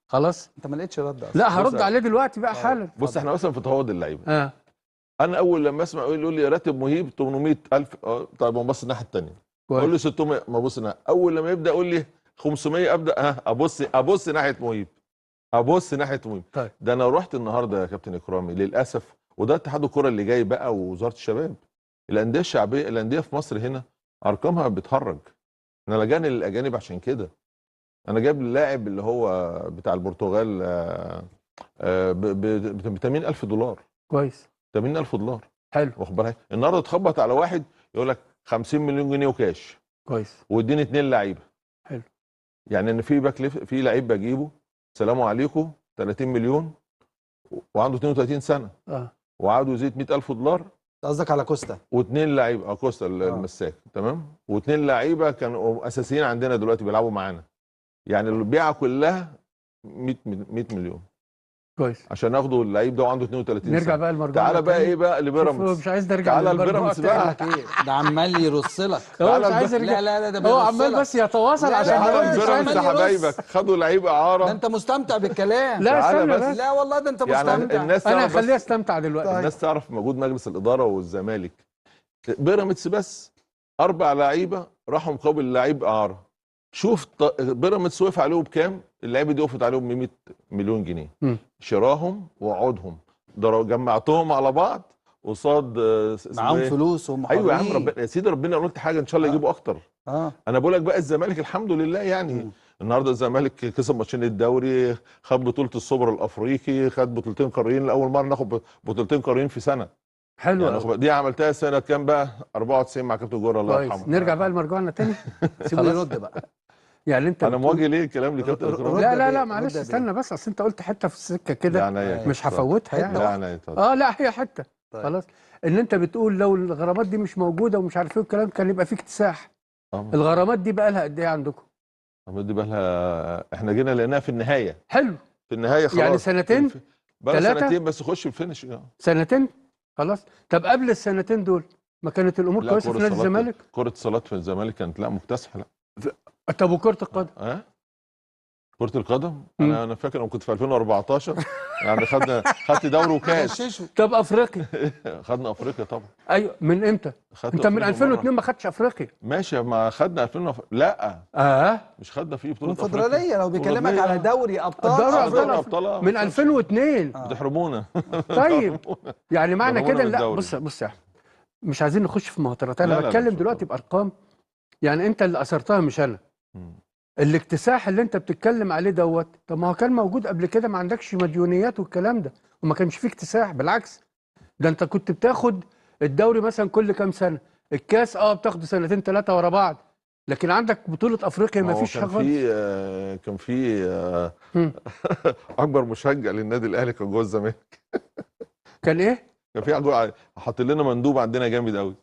خلاص انت ما لقيتش رد اصلا. لا هرد عليه دلوقتي بقى حالا. بص احنا مثلا في تفاوض اللعيبه انا اول لما اسمع يقول لي راتب مهيب 800,000 طيب ما ابص الناحيه الثانيه اقول له 600 ما ابص اول لما يبدا يقول لي 500 ابدا ابص ناحيه مهيب ابص ناحيه مهيب. طيب ده انا رحت النهارده يا كابتن اكرامي للاسف وده اتحاد الكره اللي جاي بقى ووزاره الشباب الانديه الشعبيه الانديه في مصر هنا ارقامها بتهرج. انا لجاني للاجانب عشان كده انا جايب اللاعب اللي هو بتاع البرتغال ب 80,000 دولار. كويس 80,000 دولار حلو. واخد بالك النهارده اتخبط على واحد يقول لك 50 مليون جنيه وكاش كويس واديني 2 لعيبه. حلو. يعني ان في باك في لعيب بجيبه سلام عليكم 30 مليون وعنده 32 سنه وعقده يزيد 100,000 دولار. قصدك على كوستا واثنين لعيبه كوستا المساك تمام واثنين لعيبه كانوا اساسيين عندنا دلوقتي بيلعبوا معانا. يعني البيعه كلها 100 مليون كويس عشان ناخده اللعيب ده وعنده 32 نرجع سنه. بقى لمرجوعنا تعالى بقى ايه بقى لبيراميدز. مش عايز نرجع تعالى لبيراميدز بقى ده عمال يرص لك هو مش عايز يرجع. لا ده هو عمال بس يتواصل عشان بيراميدز حبايبك خدوا لعيب اعاره. ده انت مستمتع بالكلام. لا استنى بس. لا والله ده انت مستمتع. يعني الناس انا هخليها استمتع دلوقتي. الناس تعرف موجود مجلس الاداره والزمالك بيراميدز بس 4 لعيبه راحوا مقابل لعيب اعاره. شوف بيراميدز وقف عليهم بكام؟ اللعيبه دي وقفت عليهم ب 100 مليون جنيه شراهم وعودهم جمعتهم على بعض قصاد معاهم فلوس وهم ايوه يا عم ربنا يا سيدي ربنا قلت حاجه ان شاء الله يجيبوا اكتر. انا بقول لك بقى الزمالك الحمد لله يعني النهارده الزمالك كسب ماتشين الدوري خد بطوله السوبر الافريقي خد بطولتين قاريين لاول مره ناخد بطولتين قاريين في سنه. حلو يعني دي عملتها سنه كام بقى 94 مع كابتن جوهر الله يرحمه. نرجع بقى لمرجوعنا تاني سيبه يرد بقى. يعني انت انا مواجه ليه الكلام لكابتن اكرام؟ لا معلش استنى بس اصل انت قلت حته في السكه كده مش هفوتها يعني. لا هي حته خلاص ان انت بتقول لو الغرامات دي مش موجوده ومش عارف ايه الكلام كان يبقى في اكتساح. الغرامات دي بقى لها قد ايه عندكم؟ الغرامات دي بقى لها احنا جينا لقيناها في النهايه. حلو في النهايه خلاص يعني سنتين بقى سنتين بس خش الفينش سنتين خلاص. طب قبل السنتين دول ما كانت الامور كويسه في نادي الزمالك؟ كره الصالات في الزمالك كانت لا مكتسحه لا. طب وكره القدم؟ كرة القدم انا فاكر انا كنت في 2014 يعني خدت دوري وكاس. طب افريقيا؟ خدنا افريقيا طبعا. ايوه من امتى؟ انت من 2002 ما خدتش افريقيا. ماشي ما خدنا 2000 لا مش خدنا فيه بطولة الكونفدرالية لو بيكلمك على دوري ابطال. دوري ابطال من 2002 بتحرمونا. طيب يعني معنى كده لا بص يا احمد مش عايزين نخش في مهاترات انا بتكلم دلوقتي بارقام. يعني انت اللي اثرتها مش انا. الاكتساح اللي انت بتتكلم عليه دوت طب ما هو كان موجود قبل كده ما عندكش مديونيات والكلام ده وما كانش فيه اكتساح بالعكس ده انت كنت بتاخد الدوري مثلا كل كام سنه الكاس بتاخده سنتين 3 ورا بعض لكن عندك بطوله افريقيا ما فيش حاجه خالص. كان في اكبر مشجع للنادي الاهلي كان جوه الزمالك. كان ايه؟ كان في حاط لنا مندوب عندنا جامد قوي.